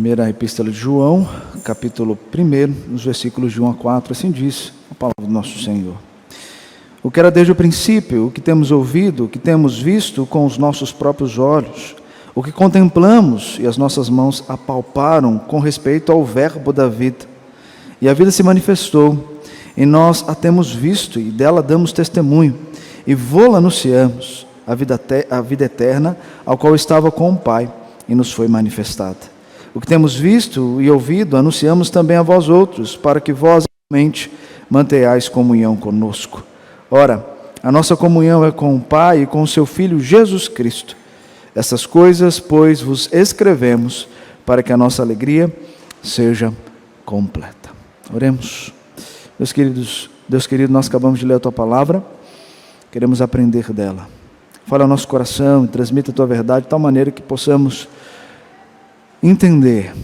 Primeira Epístola de João, capítulo 1, nos versículos de 1 a 4, assim diz a palavra do nosso Senhor. O que era desde o princípio, o que temos ouvido, o que temos visto com os nossos próprios olhos, o que contemplamos e as nossas mãos apalparam com respeito ao verbo da vida. E a vida se manifestou, e nós a temos visto, e dela damos testemunho, e vô-la anunciamos, a vida eterna, ao qual estava com o Pai, e nos foi manifestada. O que temos visto e ouvido, anunciamos também a vós outros, para que vós realmente mantenhais comunhão conosco. Ora, a nossa comunhão é com o Pai e com o seu Filho Jesus Cristo. Essas coisas, pois, vos escrevemos, para que a nossa alegria seja completa. Oremos. Deus querido, nós acabamos de ler a Tua palavra, queremos aprender dela. Fala ao nosso coração e transmita a Tua verdade de tal maneira que possamos entender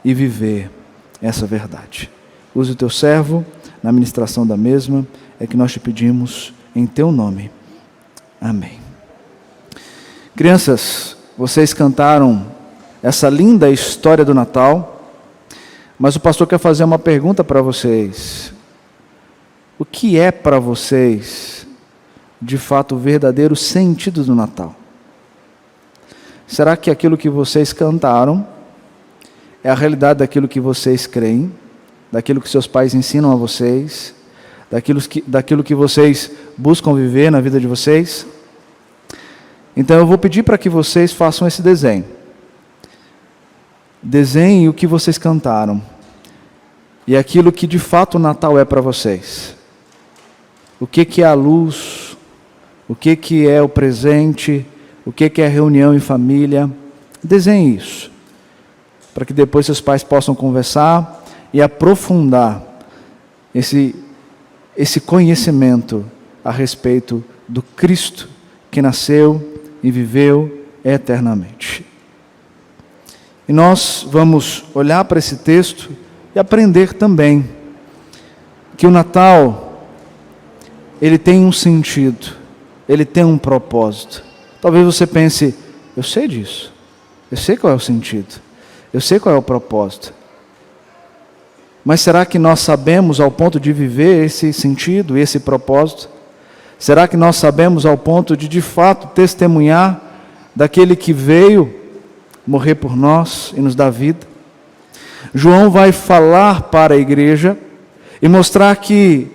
e viver essa verdade. Use o Teu servo na ministração da mesma, é que nós te pedimos em Teu nome. Amém. Crianças, vocês cantaram essa linda história do Natal, mas o pastor quer fazer uma pergunta para vocês. O que é para vocês, de fato, o verdadeiro sentido do Natal? Será que aquilo que vocês cantaram é a realidade daquilo que vocês creem, daquilo que seus pais ensinam a vocês, daquilo que vocês buscam viver na vida de vocês? Então eu vou pedir para que vocês façam esse desenho. Desenhem o que vocês cantaram e aquilo que de fato o Natal é para vocês. O que é a luz? O que é o presente? O que é a reunião em família? Desenhe isso, para que depois seus pais possam conversar e aprofundar esse conhecimento a respeito do Cristo que nasceu e viveu eternamente. E nós vamos olhar para esse texto e aprender também que o Natal, ele tem um sentido, ele tem um propósito. Talvez você pense, eu sei disso, eu sei qual é o sentido, eu sei qual é o propósito. Mas será que nós sabemos ao ponto de viver esse sentido, esse propósito? Será que nós sabemos ao ponto de fato, testemunhar daquele que veio morrer por nós e nos dar vida? João vai falar para a igreja e mostrar que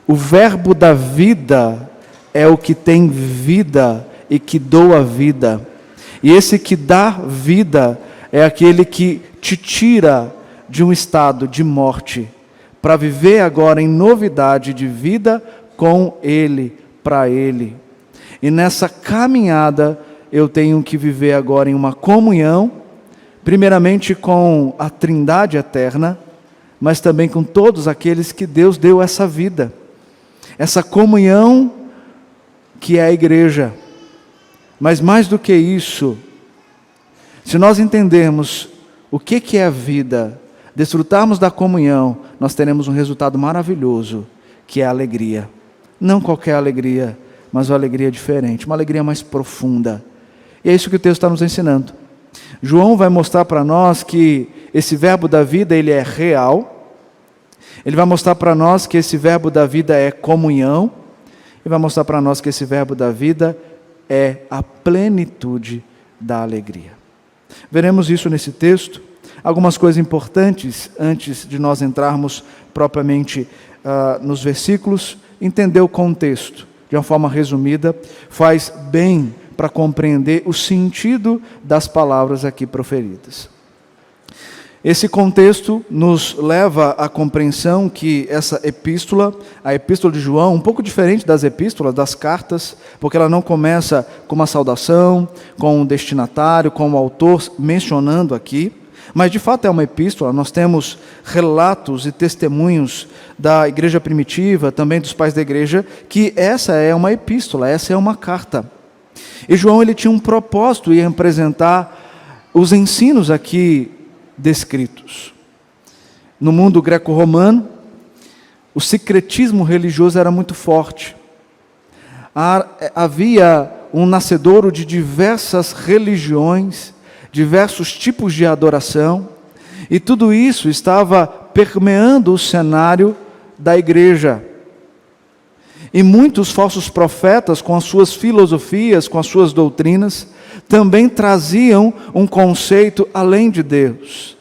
o verbo da vida é o que tem vida e que doa vida. E esse que dá vida é aquele que te tira de um estado de morte para viver agora em novidade de vida com Ele, para Ele. E nessa caminhada eu tenho que viver agora em uma comunhão, primeiramente com a Trindade eterna, mas também com todos aqueles que Deus deu essa vida. Essa comunhão que é a igreja. Mas mais do que isso, se nós entendermos o que é a vida, desfrutarmos da comunhão, nós teremos um resultado maravilhoso, que é a alegria. Não qualquer alegria, mas uma alegria diferente, uma alegria mais profunda. E é isso que o texto está nos ensinando. João vai mostrar para nós que esse verbo da vida, ele é real. Ele vai mostrar para nós que esse verbo da vida é comunhão. E vai mostrar para nós que esse verbo da vida é a plenitude da alegria. Veremos isso nesse texto. Algumas coisas importantes antes de nós entrarmos propriamente nos versículos. Entender o contexto de uma forma resumida faz bem para compreender o sentido das palavras aqui proferidas. Esse contexto nos leva à compreensão que essa epístola, a epístola de João, um pouco diferente das epístolas, das cartas, porque ela não começa com uma saudação, com um destinatário, com o autor mencionando aqui, mas de fato é uma epístola. Nós temos relatos e testemunhos da igreja primitiva, também dos pais da igreja, que essa é uma epístola, essa é uma carta. E João, ele tinha um propósito em apresentar os ensinos aqui descritos. No mundo greco-romano, o secretismo religioso era muito forte. Havia um nascedouro de diversas religiões, diversos tipos de adoração, E tudo isso estava permeando o cenário da igreja. E muitos falsos profetas, com as suas filosofias, com as suas doutrinas, também traziam um conceito além de Deus.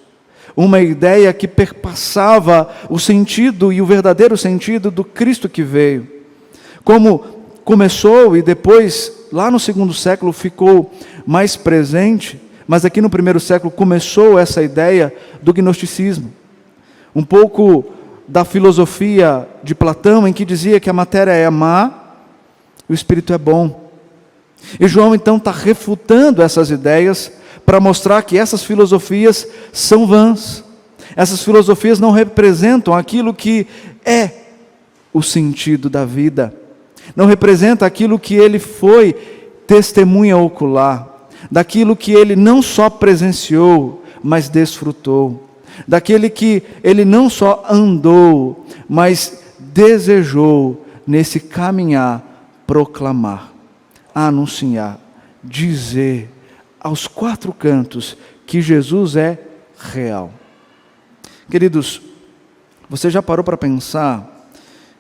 Uma ideia que perpassava o sentido e o verdadeiro sentido do Cristo que veio. Como começou e depois, lá no segundo século, ficou mais presente, mas aqui no primeiro século começou essa ideia do gnosticismo. Um pouco da filosofia de Platão, em que dizia que a matéria é má e o espírito é bom. E João então está refutando essas ideias para mostrar que essas filosofias são vãs. Essas filosofias não representam aquilo que é o sentido da vida. Não representa aquilo que ele foi testemunha ocular. Daquilo que ele não só presenciou, mas desfrutou. Daquele que ele não só andou, mas desejou nesse caminhar, proclamar, anunciar, dizer aos quatro cantos que Jesus é real. Queridos, você já parou para pensar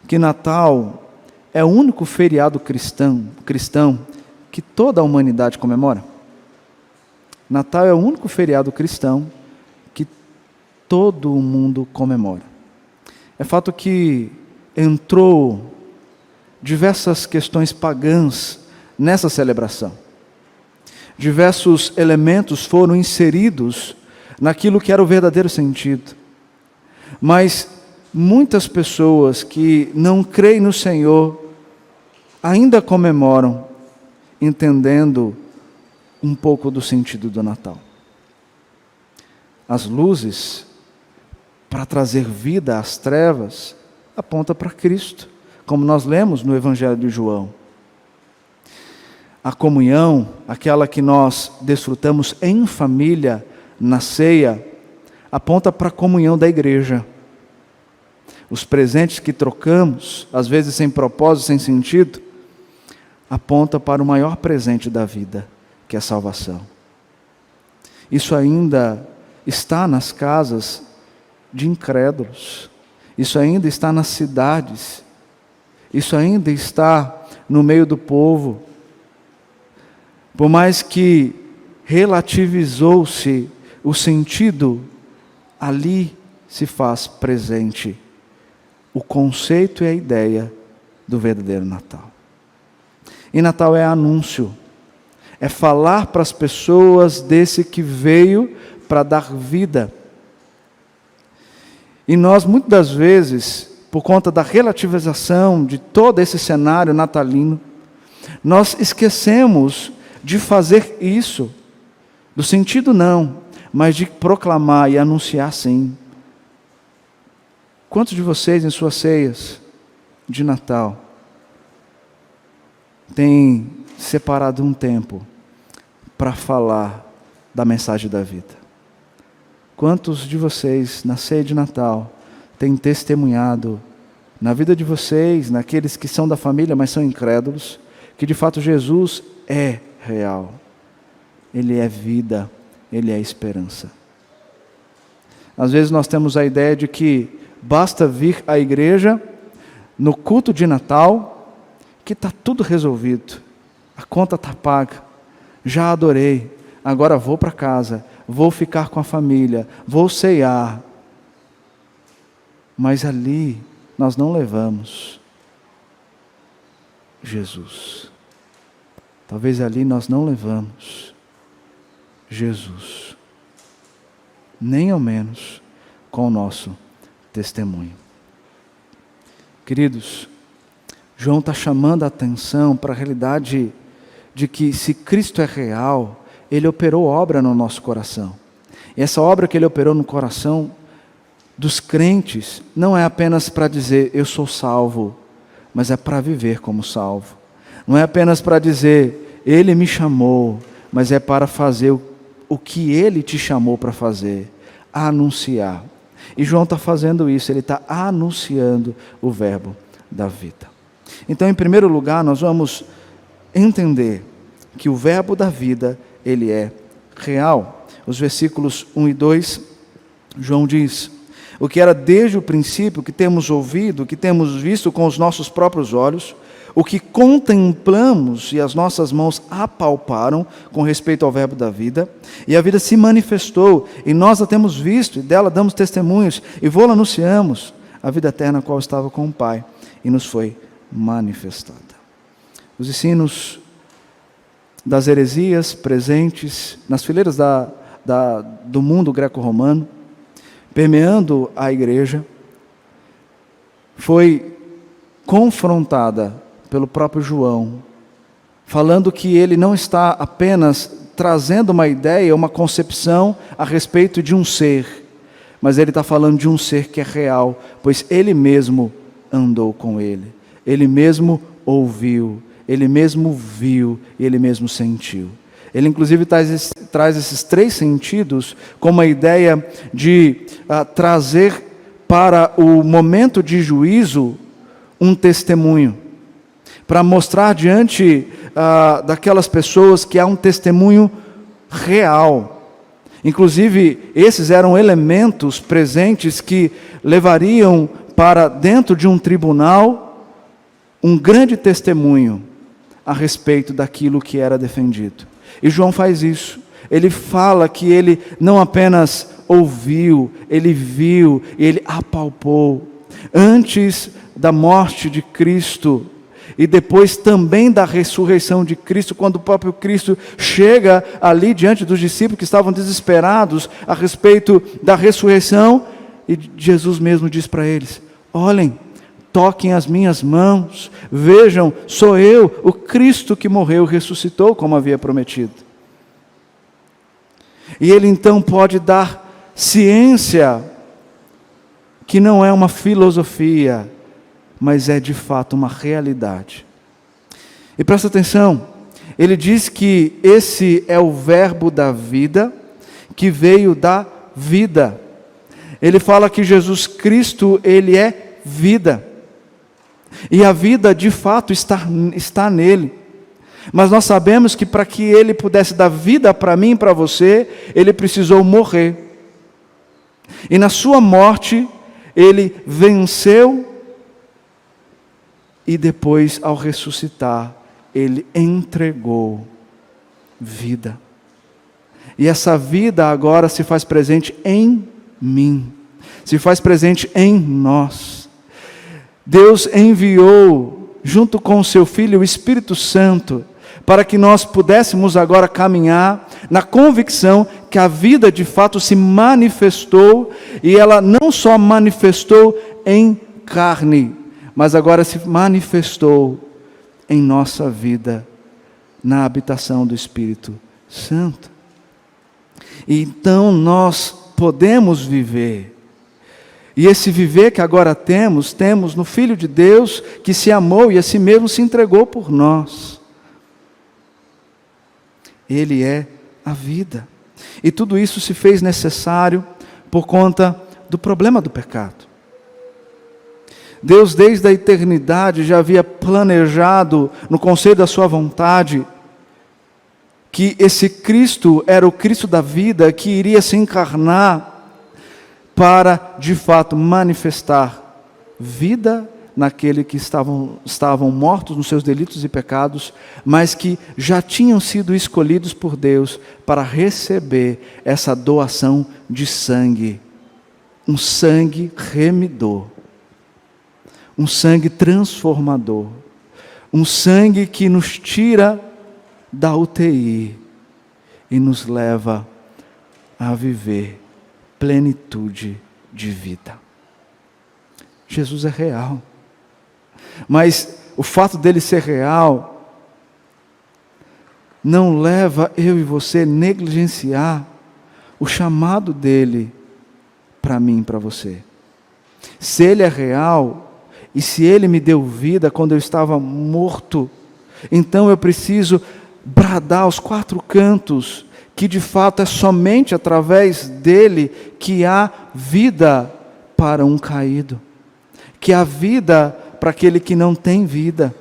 que Natal é o único feriado cristão que toda a humanidade comemora? Natal é o único feriado cristão que todo o mundo comemora. É fato que entrou diversas questões pagãs nessa celebração. Diversos elementos foram inseridos naquilo que era o verdadeiro sentido. Mas muitas pessoas que não creem no Senhor ainda comemoram, entendendo um pouco do sentido do Natal. As luzes, para trazer vida às trevas, aponta para Cristo, como nós lemos no Evangelho de João. A comunhão, aquela que nós desfrutamos em família, na ceia, aponta para a comunhão da igreja. Os presentes que trocamos, às vezes sem propósito, sem sentido, aponta para o maior presente da vida, que é a salvação. Isso ainda está nas casas de incrédulos. Isso ainda está nas cidades. Isso ainda está no meio do povo. Por mais que relativizou-se o sentido, ali se faz presente o conceito e a ideia do verdadeiro Natal. E Natal é anúncio. É falar para as pessoas desse que veio para dar vida. E nós, muitas das vezes, por conta da relativização de todo esse cenário natalino, nós esquecemos de fazer isso, do sentido não, mas de proclamar e anunciar sim. Quantos de vocês em suas ceias de Natal têm separado um tempo para falar da mensagem da vida? Quantos de vocês na ceia de Natal têm testemunhado na vida de vocês, naqueles que são da família, mas são incrédulos, que de fato Jesus é real, Ele é vida, Ele é esperança? Às vezes nós temos a ideia de que basta vir à igreja no culto de Natal, que está tudo resolvido, a conta está paga, já adorei, agora vou para casa, vou ficar com a família, vou ceiar. Mas ali nós não levamos Jesus. Talvez ali nós não levamos Jesus, nem ao menos com o nosso testemunho. Queridos, João está chamando a atenção para a realidade de que se Cristo é real, Ele operou obra no nosso coração. E essa obra que Ele operou no coração dos crentes não é apenas para dizer eu sou salvo, mas é para viver como salvo. Não é apenas para dizer Ele me chamou, mas é para fazer o que Ele te chamou para fazer, anunciar. E João está fazendo isso, ele está anunciando o verbo da vida. Então, em primeiro lugar, nós vamos entender que o verbo da vida, ele é real. Os versículos 1 e 2 João diz: o que era desde o princípio, que temos ouvido, que temos visto com os nossos próprios olhos, o que contemplamos e as nossas mãos apalparam com respeito ao verbo da vida, e a vida se manifestou, e nós a temos visto, e dela damos testemunhos, e vô-la anunciamos, a vida eterna a qual estava com o Pai, e nos foi manifestada. Os ensinos das heresias presentes nas fileiras do mundo greco-romano, permeando a igreja, foi confrontada pelo próprio João, falando que ele não está apenas trazendo uma ideia, uma concepção a respeito de um ser, mas ele está falando de um ser que é real, pois ele mesmo andou com ele, ele mesmo ouviu, ele mesmo viu e ele mesmo sentiu. Ele inclusive traz esses três sentidos como a ideia de trazer para o momento de juízo um testemunho, para mostrar diante daquelas pessoas que há um testemunho real. Inclusive, esses eram elementos presentes que levariam para dentro de um tribunal um grande testemunho a respeito daquilo que era defendido. E João faz isso. Ele fala que ele não apenas ouviu, ele viu, ele apalpou. Antes da morte de Cristo e depois também da ressurreição de Cristo, quando o próprio Cristo chega ali diante dos discípulos que estavam desesperados a respeito da ressurreição, e Jesus mesmo diz para eles: olhem, toquem as minhas mãos, vejam, sou eu, o Cristo que morreu e ressuscitou, como havia prometido. E ele então pode dar ciência, que não é uma filosofia, mas é de fato uma realidade. E presta atenção, ele diz que esse é o verbo da vida, que veio da vida. Ele fala que Jesus Cristo, ele é vida. E a vida de fato está nele. Mas nós sabemos que para que ele pudesse dar vida para mim e para você, ele precisou morrer. E na sua morte, ele venceu, e depois, ao ressuscitar, ele entregou vida. E essa vida agora se faz presente em mim, se faz presente em nós. Deus enviou, junto com o seu Filho, o Espírito Santo, para que nós pudéssemos agora caminhar na convicção que a vida de fato se manifestou, e ela não só manifestou em carne, mas agora se manifestou em nossa vida, na habitação do Espírito Santo. E então nós podemos viver. E esse viver que agora temos no Filho de Deus, que se amou e a si mesmo se entregou por nós. Ele é a vida. E tudo isso se fez necessário por conta do problema do pecado. Deus, desde a eternidade, já havia planejado, no conselho da sua vontade, que esse Cristo era o Cristo da vida, que iria se encarnar para, de fato, manifestar vida naquele que estavam mortos nos seus delitos e pecados, mas que já tinham sido escolhidos por Deus para receber essa doação de sangue, um sangue remidor, um sangue transformador, um sangue que nos tira da UTI e nos leva a viver plenitude de vida. Jesus é real, mas o fato dele ser real não leva eu e você a negligenciar o chamado dele para mim e para você. Se ele é real, e se ele me deu vida quando eu estava morto, então eu preciso bradar aos quatro cantos que de fato é somente através dele que há vida para um caído, que há vida para aquele que não tem vida.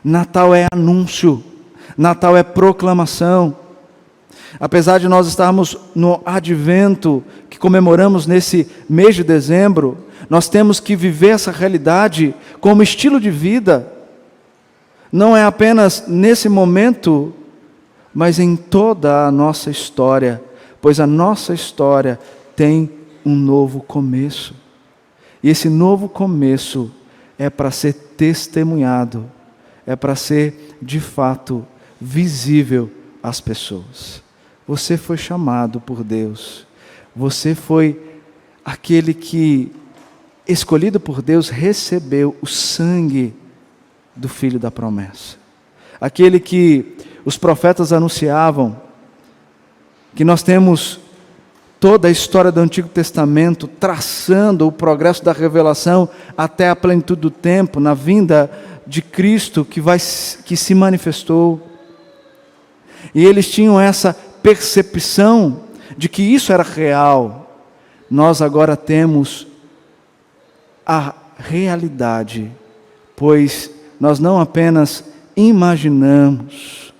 Natal é anúncio, Natal é proclamação. Apesar de nós estarmos no advento que comemoramos nesse mês de dezembro, nós temos que viver essa realidade como estilo de vida. Não é apenas nesse momento, mas em toda a nossa história, pois a nossa história tem um novo começo. E esse novo começo é para ser testemunhado, é para ser, de fato, visível às pessoas. Você foi chamado por Deus, você foi aquele que, escolhido por Deus, recebeu o sangue do Filho da promessa. Aquele que os profetas anunciavam, que nós temos toda a história do Antigo Testamento traçando o progresso da revelação até a plenitude do tempo, na vinda de Cristo que se manifestou. E eles tinham essa percepção de que isso era real. Nós agora temos a realidade, pois nós não apenas imaginamos,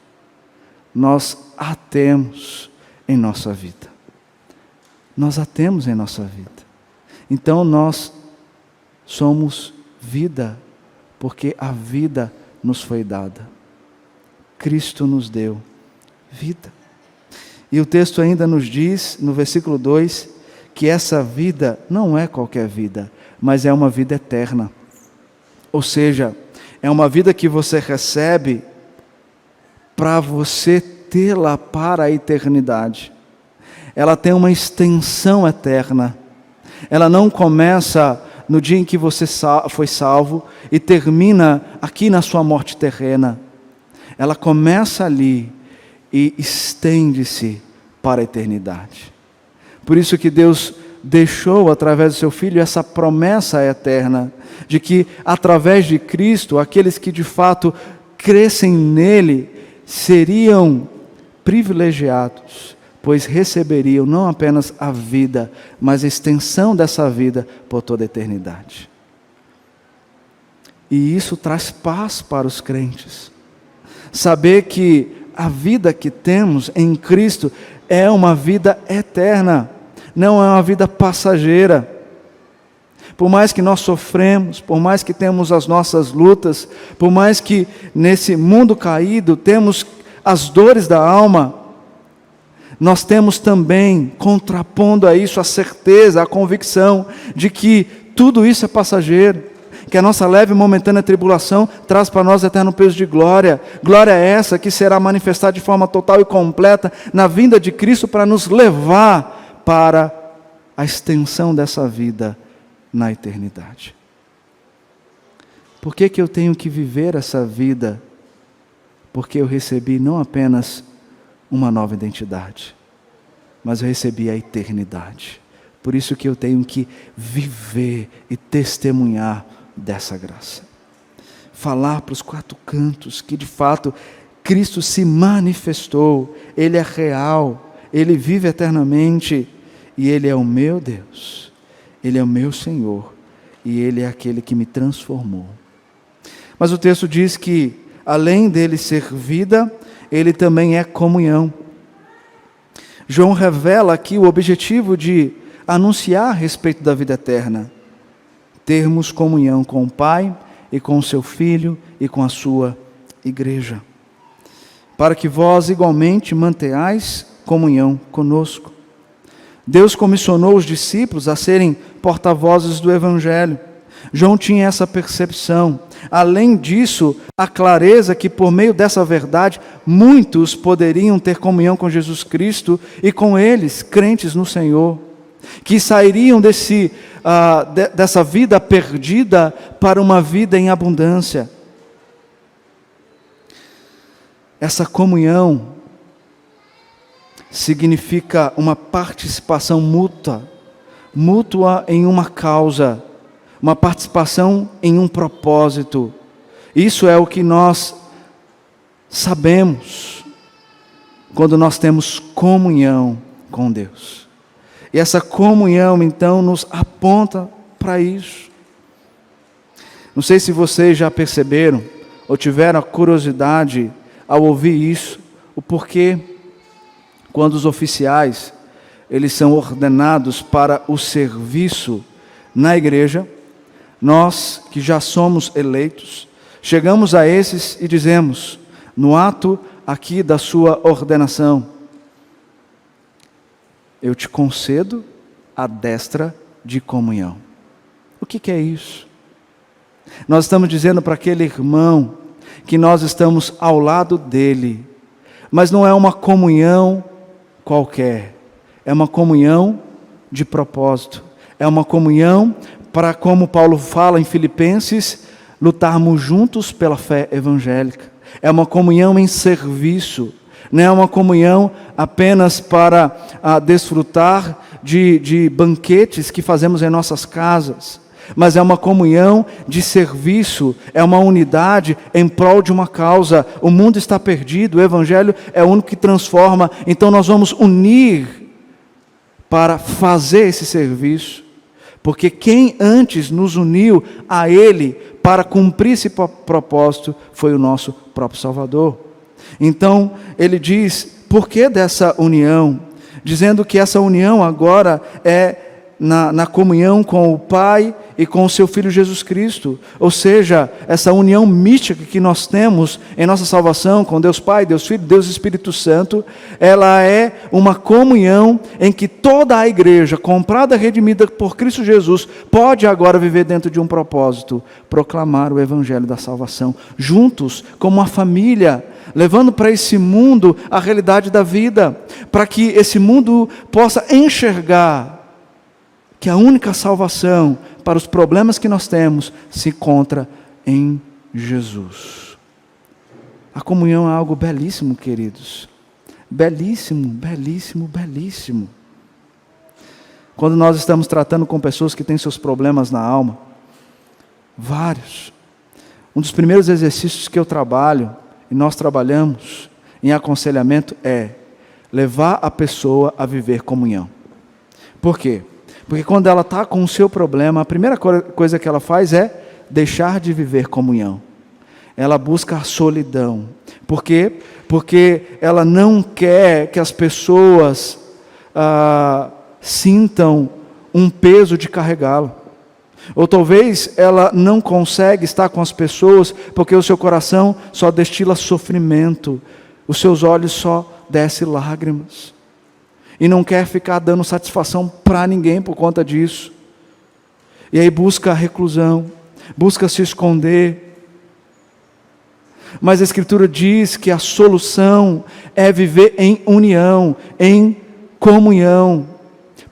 nós a temos em nossa vida. Nós a temos em nossa vida. Então nós somos vida, porque a vida nos foi dada. Cristo nos deu vida. E o texto ainda nos diz, no versículo 2, que essa vida não é qualquer vida, mas é uma vida eterna. Ou seja, é uma vida que você recebe para você tê-la para a eternidade. Ela tem uma extensão eterna. Ela não começa no dia em que você foi salvo e termina aqui na sua morte terrena. Ela começa ali e estende-se para a eternidade. Por isso que Deus deixou, através do seu Filho, essa promessa eterna, de que, através de Cristo, aqueles que de fato crescem nele, seriam privilegiados, pois receberiam não apenas a vida, mas a extensão dessa vida por toda a eternidade. E isso traz paz para os crentes. Saber que a vida que temos em Cristo é uma vida eterna, não é uma vida passageira. Por mais que nós sofremos, por mais que temos as nossas lutas, por mais que nesse mundo caído temos as dores da alma, nós temos também, contrapondo a isso, a certeza, a convicção de que tudo isso é passageiro, que a nossa leve e momentânea tribulação traz para nós eterno peso de glória. Glória essa que será manifestada de forma total e completa na vinda de Cristo para nos levar para a extensão dessa vida na eternidade. Por que eu tenho que viver essa vida? Porque eu recebi não apenas uma nova identidade, mas eu recebi a eternidade. Por isso que eu tenho que viver e testemunhar dessa graça. Falar para os quatro cantos que de fato Cristo se manifestou, Ele é real, Ele vive eternamente e Ele é o meu Deus, Ele é o meu Senhor e Ele é aquele que me transformou. Mas o texto diz que além dele ser vida, Ele também é comunhão. João revela aqui o objetivo de anunciar a respeito da vida eterna. Termos comunhão com o Pai e com o seu Filho e com a sua igreja. Para que vós igualmente mantenhais comunhão conosco. Deus comissionou os discípulos a serem porta-vozes do Evangelho. João tinha essa percepção. Além disso, a clareza que por meio dessa verdade, muitos poderiam ter comunhão com Jesus Cristo e com eles, crentes no Senhor, que sairiam dessa vida perdida para uma vida em abundância. Essa comunhão significa uma participação mútua em uma causa, uma participação em um propósito. Isso é o que nós sabemos quando nós temos comunhão com Deus. E essa comunhão, então, nos aponta para isso. Não sei se vocês já perceberam ou tiveram a curiosidade ao ouvir isso, o porquê, quando os oficiais, eles são ordenados para o serviço na igreja, nós que já somos eleitos, chegamos a esses e dizemos, no ato aqui da sua ordenação, eu te concedo a destra de comunhão. O que é isso? Nós estamos dizendo para aquele irmão que nós estamos ao lado dele, mas não é uma comunhão qualquer, é uma comunhão de propósito, é uma comunhão para, como Paulo fala em Filipenses, lutarmos juntos pela fé evangélica, é uma comunhão em serviço, não é uma comunhão apenas para desfrutar de banquetes que fazemos em nossas casas, mas é uma comunhão de serviço, é uma unidade em prol de uma causa. O mundo está perdido, o Evangelho é o único que transforma, então nós vamos unir para fazer esse serviço, porque quem antes nos uniu a Ele para cumprir esse propósito foi o nosso próprio Salvador. Então, ele diz, por que dessa união? Dizendo que essa união agora é na comunhão com o Pai e com o seu Filho Jesus Cristo, ou seja, essa união mística que nós temos em nossa salvação com Deus Pai, Deus Filho, Deus Espírito Santo, ela é uma comunhão em que toda a igreja, comprada, redimida por Cristo Jesus, pode agora viver dentro de um propósito, proclamar o Evangelho da salvação, juntos, como uma família, levando para esse mundo a realidade da vida, para que esse mundo possa enxergar que a única salvação para os problemas que nós temos se encontra em Jesus. A comunhão é algo belíssimo, queridos. Belíssimo, belíssimo, belíssimo. Quando nós estamos tratando com pessoas que têm seus problemas na alma, vários, um dos primeiros exercícios que eu trabalho, e nós trabalhamos em aconselhamento, é levar a pessoa a viver comunhão. Por quê? Porque quando ela está com o seu problema, a primeira coisa que ela faz é deixar de viver comunhão. Ela busca a solidão. Por quê? Porque ela não quer que as pessoas sintam um peso de carregá-lo. Ou talvez ela não consegue estar com as pessoas porque o seu coração só destila sofrimento, os seus olhos só descem lágrimas. E não quer ficar dando satisfação para ninguém por conta disso. E aí busca a reclusão, busca se esconder. Mas a Escritura diz que a solução é viver em união, em comunhão.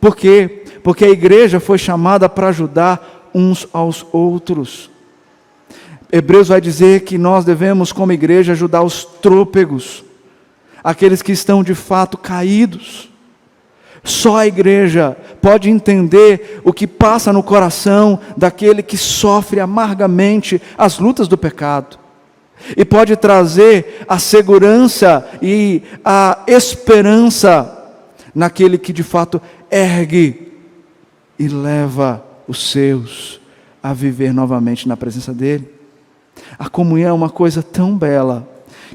Por quê? Porque a igreja foi chamada para ajudar uns aos outros. Hebreus vai dizer que nós devemos, como igreja, ajudar os trôpegos, aqueles que estão de fato caídos. Só a igreja pode entender o que passa no coração daquele que sofre amargamente as lutas do pecado. E pode trazer a segurança e a esperança naquele que de fato ergue e leva os seus a viver novamente na presença dele. A comunhão é uma coisa tão bela,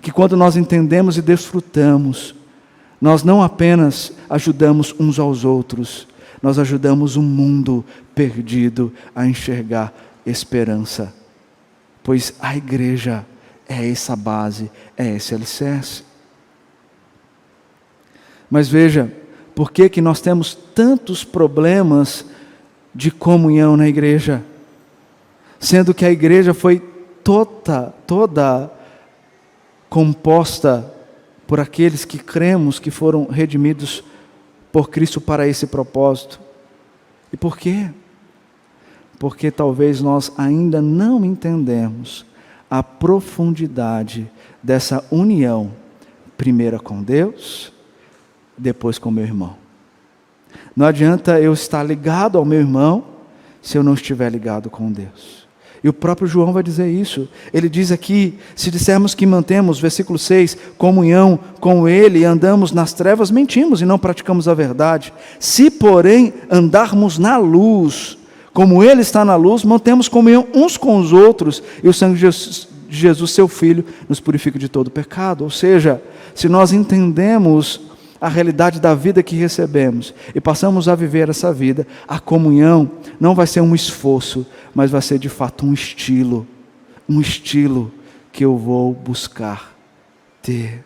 que quando nós entendemos e desfrutamos, nós não apenas ajudamos uns aos outros, nós ajudamos o mundo perdido a enxergar esperança. Pois a igreja é essa base, é esse alicerce. Mas veja, por que nós temos tantos problemas de comunhão na igreja? Sendo que a igreja foi toda composta por aqueles que cremos que foram redimidos por Cristo para esse propósito. E por quê? Porque talvez nós ainda não entendemos a profundidade dessa união, primeiro com Deus, depois com meu irmão. Não adianta eu estar ligado ao meu irmão se eu não estiver ligado com Deus. E o próprio João vai dizer isso. Ele diz aqui, se dissermos que mantemos, versículo 6, comunhão com Ele e andamos nas trevas, mentimos e não praticamos a verdade. Se, porém, andarmos na luz, como Ele está na luz, mantemos comunhão uns com os outros, e o sangue de Jesus, seu Filho, nos purifica de todo pecado. Ou seja, se nós entendemos a realidade da vida que recebemos e passamos a viver essa vida, a comunhão não vai ser um esforço, mas vai ser de fato um estilo que eu vou buscar ter.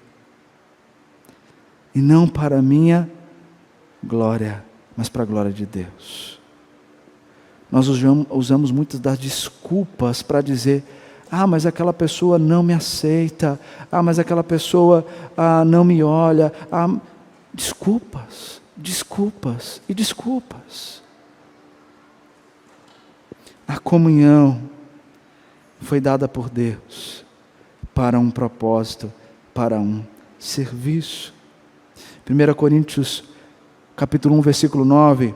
E não para a minha glória, mas para a glória de Deus. Nós usamos muitas das desculpas para dizer: mas aquela pessoa não me aceita, mas aquela pessoa não me olha. Desculpas e desculpas. A comunhão foi dada por Deus para um propósito, para um serviço. 1 Coríntios capítulo 1, versículo 9,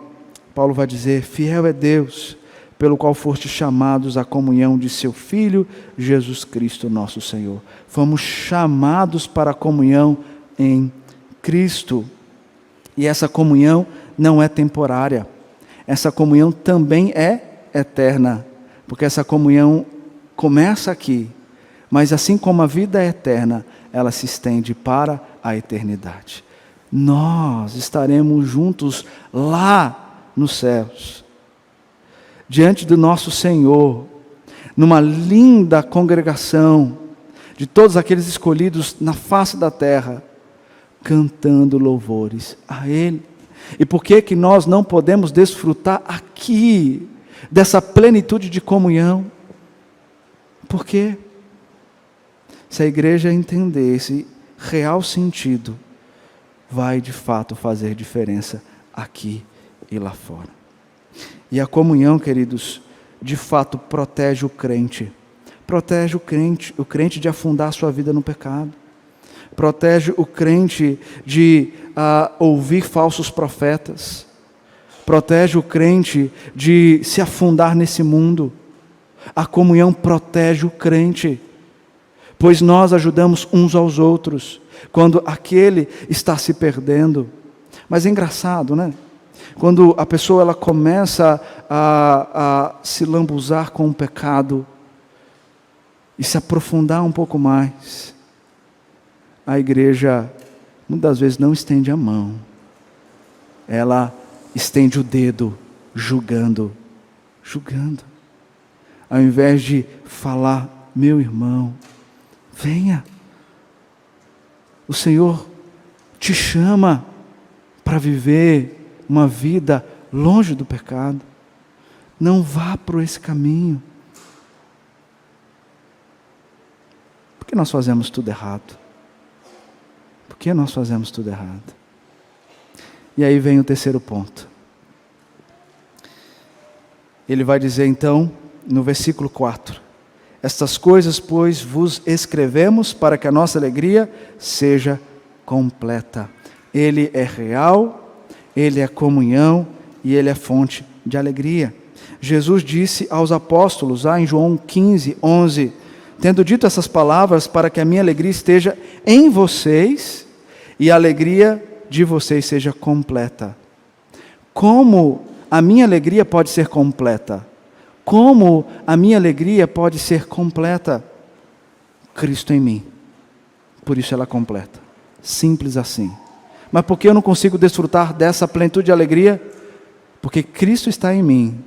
Paulo vai dizer: fiel é Deus, pelo qual foste chamados à comunhão de seu Filho, Jesus Cristo nosso Senhor. Fomos chamados para a comunhão em Cristo. E essa comunhão não é temporária. Essa comunhão também é eterna. Porque essa comunhão começa aqui, mas assim como a vida é eterna, ela se estende para a eternidade. Nós estaremos juntos lá nos céus, diante do nosso Senhor, numa linda congregação de todos aqueles escolhidos na face da terra, cantando louvores a Ele. E por que nós não podemos desfrutar aqui dessa plenitude de comunhão? Por quê? Se a igreja entender esse real sentido, vai de fato fazer diferença aqui e lá fora. E a comunhão, queridos, de fato protege o crente. Protege o crente de afundar sua vida no pecado. Protege o crente de ouvir falsos profetas. Protege o crente de se afundar nesse mundo. A comunhão protege o crente, pois nós ajudamos uns aos outros quando aquele está se perdendo. Mas é engraçado, né? Quando a pessoa ela começa a se lambuzar com o pecado e se aprofundar um pouco mais, a igreja muitas vezes não estende a mão, ela estende o dedo, julgando. Ao invés de falar: meu irmão, venha, o Senhor te chama para viver uma vida longe do pecado. Não vá por esse caminho. Por que nós fazemos tudo errado? Por que nós fazemos tudo errado? E aí vem o terceiro ponto. Ele vai dizer então, no versículo 4: estas coisas, pois, vos escrevemos para que a nossa alegria seja completa. Ele é real, Ele é comunhão e Ele é fonte de alegria. Jesus disse aos apóstolos, em João 15, 11, tendo dito essas palavras, para que a minha alegria esteja em vocês e a alegria de vocês seja completa. Como a minha alegria pode ser completa? Como a minha alegria pode ser completa? Cristo em mim. Por isso ela é completa. Simples assim. Mas por que eu não consigo desfrutar dessa plenitude de alegria? Porque Cristo está em mim.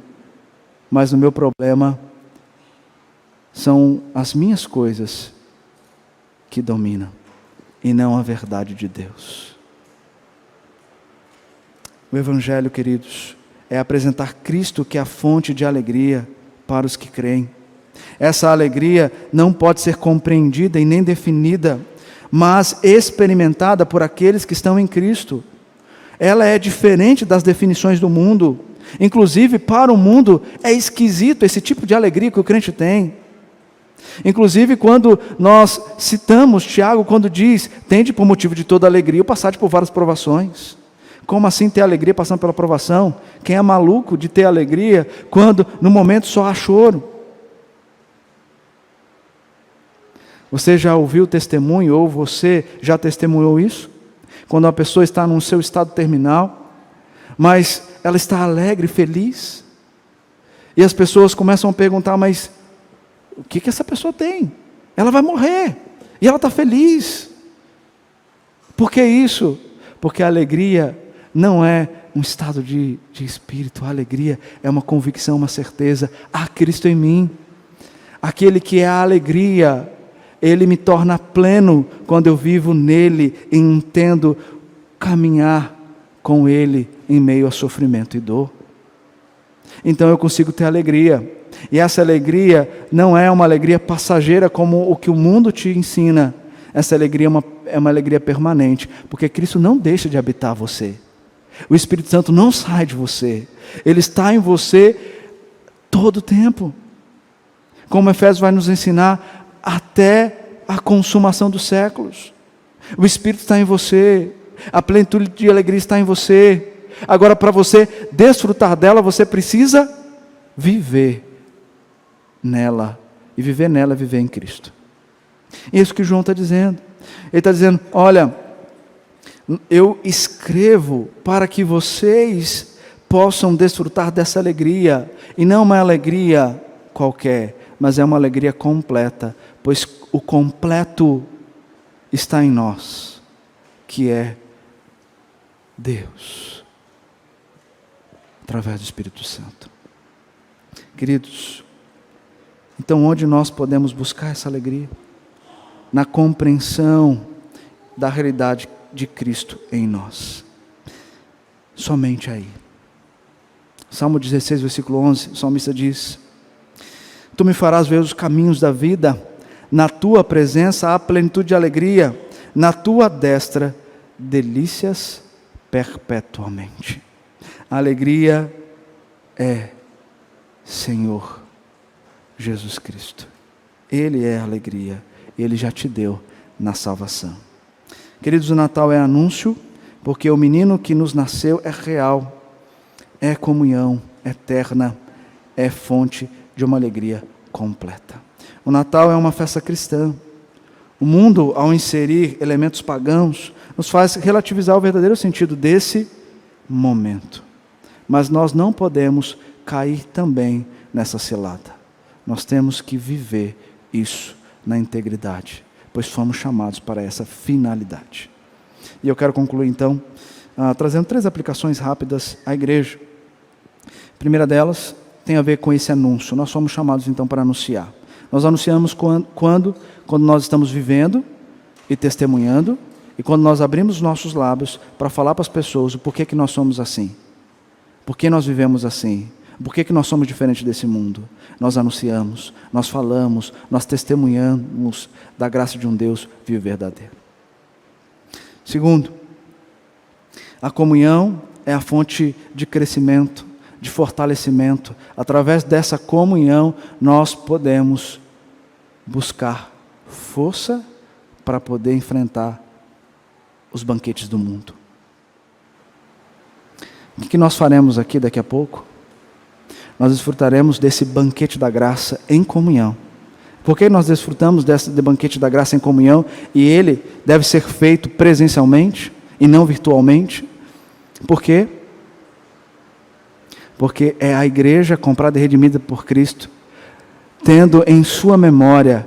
Mas o meu problema são as minhas coisas que dominam, e não a verdade de Deus. O Evangelho, queridos, é apresentar Cristo, que é a fonte de alegria para os que creem. Essa alegria não pode ser compreendida e nem definida, mas experimentada por aqueles que estão em Cristo. Ela é diferente das definições do mundo. Inclusive, para o mundo, é esquisito esse tipo de alegria que o crente tem. Inclusive, quando nós citamos Tiago, quando diz: tende por motivo de toda alegria o passar por várias provações. Como assim ter alegria passando pela provação? Quem é maluco de ter alegria quando no momento só há choro? Você já ouviu testemunho, ou você já testemunhou isso? Quando uma pessoa está no seu estado terminal, mas ela está alegre, feliz, e as pessoas começam a perguntar: mas o que essa pessoa tem? Ela vai morrer, e ela está feliz. Por que isso? Porque a alegria não é um estado de espírito, a alegria é uma convicção, uma certeza. Há Cristo em mim. Aquele que é a alegria, Ele me torna pleno quando eu vivo nele e entendo caminhar com Ele em meio a sofrimento e dor. Então eu consigo ter alegria. E essa alegria não é uma alegria passageira como o que o mundo te ensina. Essa alegria é uma alegria permanente, porque Cristo não deixa de habitar você. O Espírito Santo não sai de você. Ele está em você todo o tempo. Como Efésios vai nos ensinar, até a consumação dos séculos. O Espírito está em você. A plenitude de alegria está em você. Agora, para você desfrutar dela, você precisa viver nela. E viver nela é viver em Cristo. É isso que João está dizendo. Ele está dizendo, olha, eu escrevo para que vocês possam desfrutar dessa alegria. E não uma alegria qualquer, mas é uma alegria completa. Pois o completo está em nós, que é Deus, através do Espírito Santo. Queridos, então onde nós podemos buscar essa alegria? Na compreensão da realidade de Cristo em nós. Somente aí. Salmo 16, versículo 11, o salmista diz: Tu me farás ver os caminhos da vida, na tua presença há plenitude de alegria, na tua destra delícias perpetuamente. A alegria é Senhor Jesus Cristo. Ele é a alegria. Ele já te deu na salvação. Queridos, o Natal é anúncio, porque o menino que nos nasceu é real, é comunhão eterna, é fonte de uma alegria completa. O Natal é uma festa cristã. O mundo, ao inserir elementos pagãos, nos faz relativizar o verdadeiro sentido desse momento. Mas nós não podemos cair também nessa cilada. Nós temos que viver isso na integridade, pois fomos chamados para essa finalidade. E eu quero concluir então, trazendo 3 aplicações rápidas à igreja. A primeira delas tem a ver com esse anúncio. Nós somos chamados então para anunciar. Nós anunciamos quando nós estamos vivendo e testemunhando, e quando nós abrimos os nossos lábios para falar para as pessoas o porquê que nós somos assim, por que nós vivemos assim, por que nós somos diferentes desse mundo. Nós anunciamos, nós falamos, nós testemunhamos da graça de um Deus vivo e verdadeiro. Segundo, a comunhão é a fonte de crescimento, de fortalecimento. Através dessa comunhão, nós podemos buscar força para poder enfrentar os banquetes do mundo. O que nós faremos aqui daqui a pouco? Nós desfrutaremos desse banquete da graça em comunhão. Por que nós desfrutamos desse banquete da graça em comunhão? E ele deve ser feito presencialmente e não virtualmente. Por quê? Porque é a igreja comprada e redimida por Cristo, tendo em sua memória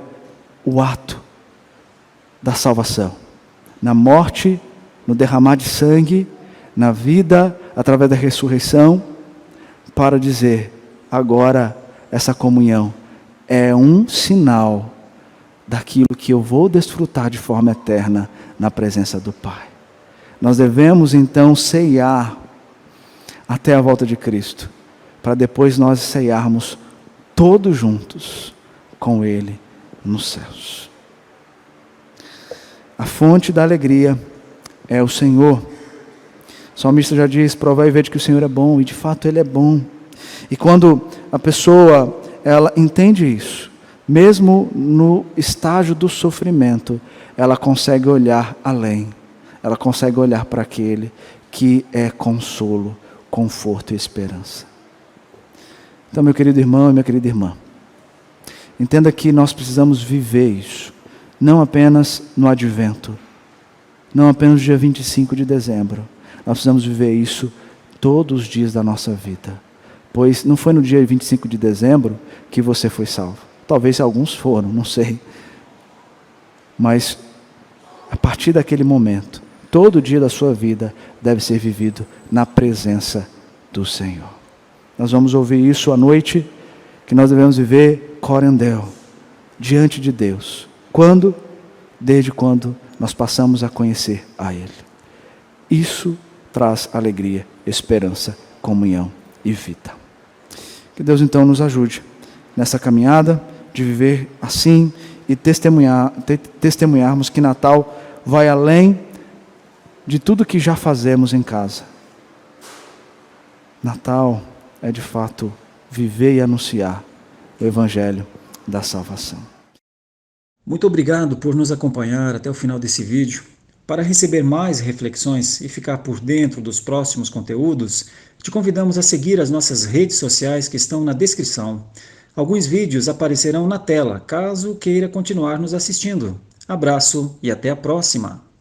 o ato da salvação. Na morte, no derramar de sangue, na vida, através da ressurreição, para dizer, agora essa comunhão é um sinal daquilo que eu vou desfrutar de forma eterna na presença do Pai. Nós devemos então ceiar até a volta de Cristo, para depois nós ceiarmos todos juntos com Ele nos céus. A fonte da alegria é o Senhor. O salmista já diz, provai e vede que o Senhor é bom, e de fato Ele é bom. E quando a pessoa, ela entende isso, mesmo no estágio do sofrimento, ela consegue olhar além, ela consegue olhar para aquele que é consolo, conforto e esperança. Então, meu querido irmão e minha querida irmã, entenda que nós precisamos viver isso, não apenas no advento, não apenas no dia 25 de dezembro, nós precisamos viver isso todos os dias da nossa vida, pois não foi no dia 25 de dezembro que você foi salvo, talvez alguns foram, não sei, mas a partir daquele momento, todo dia da sua vida deve ser vivido na presença do Senhor. Nós vamos ouvir isso à noite, que nós devemos viver corendel, diante de Deus. Quando? Desde quando nós passamos a conhecer a Ele. Isso traz alegria, esperança, comunhão e vida. Que Deus então nos ajude nessa caminhada de viver assim e testemunharmos que Natal vai além de tudo que já fazemos em casa. Natal é de fato viver e anunciar o Evangelho da salvação. Muito obrigado por nos acompanhar até o final desse vídeo. Para receber mais reflexões e ficar por dentro dos próximos conteúdos, te convidamos a seguir as nossas redes sociais que estão na descrição. Alguns vídeos aparecerão na tela, caso queira continuar nos assistindo. Abraço e até a próxima!